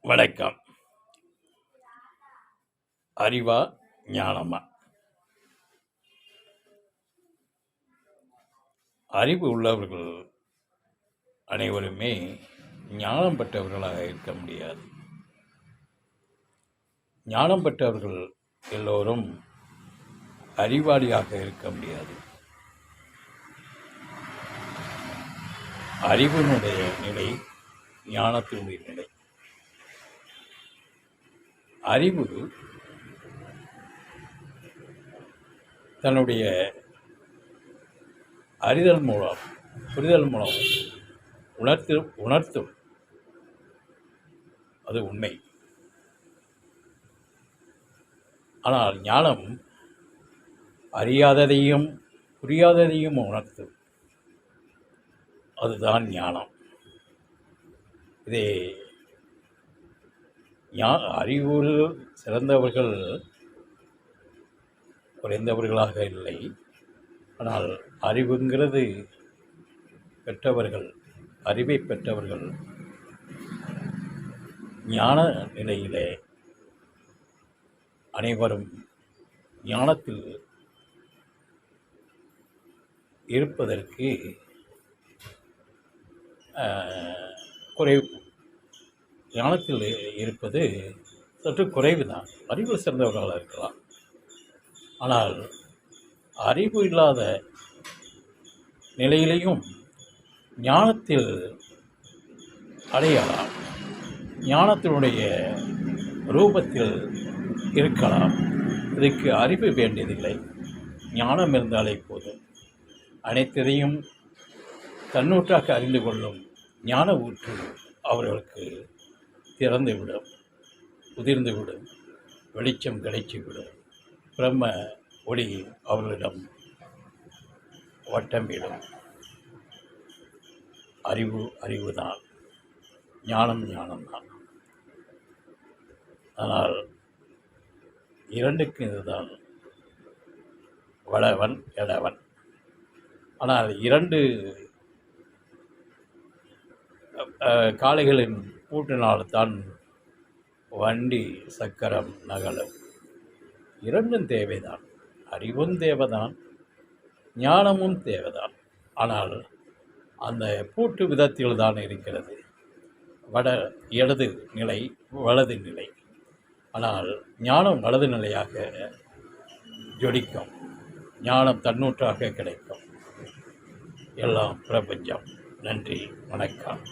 வணக்கம். அறிவா ஞானமா? அறிவு உள்ளவர்கள் அனைவருமே ஞானம் பெற்றவர்களாக இருக்க முடியாது. ஞானம் பெற்றவர்கள் எல்லோரும் அறிவாளியாக இருக்க முடியாது. அறிவினுடைய நிலை ஞானத்தினுடைய நிலை. அறிவு தன்னுடைய அறிதல் மூலம், புரிதல் மூலம் உணர்த்தும். அது உண்மை. ஆனால் ஞானம் அறியாததையும் புரியாததையும் உணர்த்தும். அதுதான் ஞானம். இதே அறிவில் சிறந்தவர்கள் குறைந்தவர்களாக இல்லை. ஆனால் அறிவுங்கிறது பெற்றவர்கள், அறிவை பெற்றவர்கள் ஞான நிலையிலே அனைவரும் ஞானத்தில் இருப்பதற்கு குறைவு. ஞானத்தில் இருப்பது சற்று குறைவு தான். அறிவு சிறந்தவர்களாக இருக்கலாம். ஆனால் அறிவு இல்லாத நிலையிலையும் ஞானத்தில் அடையலாம். ஞானத்தினுடைய ரூபத்தில் இருக்கலாம். இதுக்கு அறிவு வேண்டியதில்லை. ஞானம் இருந்தாலே போதும். அனைத்தையும் தன்னூற்றாக அறிந்து கொள்ளும் ஞான ஊற்று அவர்களுக்கு திறந்துவிடும், உதிர்ந்துவிடும், வெளிச்சம் கிடைச்சிவிடும். பிரம்ம ஒளி அவர்களிடம் வட்டமிடும். அறிவுதான். ஞானம்தான். ஆனால் இரண்டுக்கு இதுதான் வளவன் எடவன். ஆனால் இரண்டு காளைகளின் பூட்டினால்தான் வண்டி சக்கரம் நகலும். இரண்டும் தேவைதான். அறிவும் தேவைதான், ஞானமும் தேவைதான். ஆனால் அந்த பூட்டு விதத்தில் தான் இருக்கிறது. இடது நிலை, வலது நிலை. ஆனால் ஞானம் வலது நிலையாக ஜொலிக்கும். ஞானம் தன்னூற்றாக கிடைக்கும். எல்லாம் பிரபஞ்சம். நன்றி, வணக்கம்.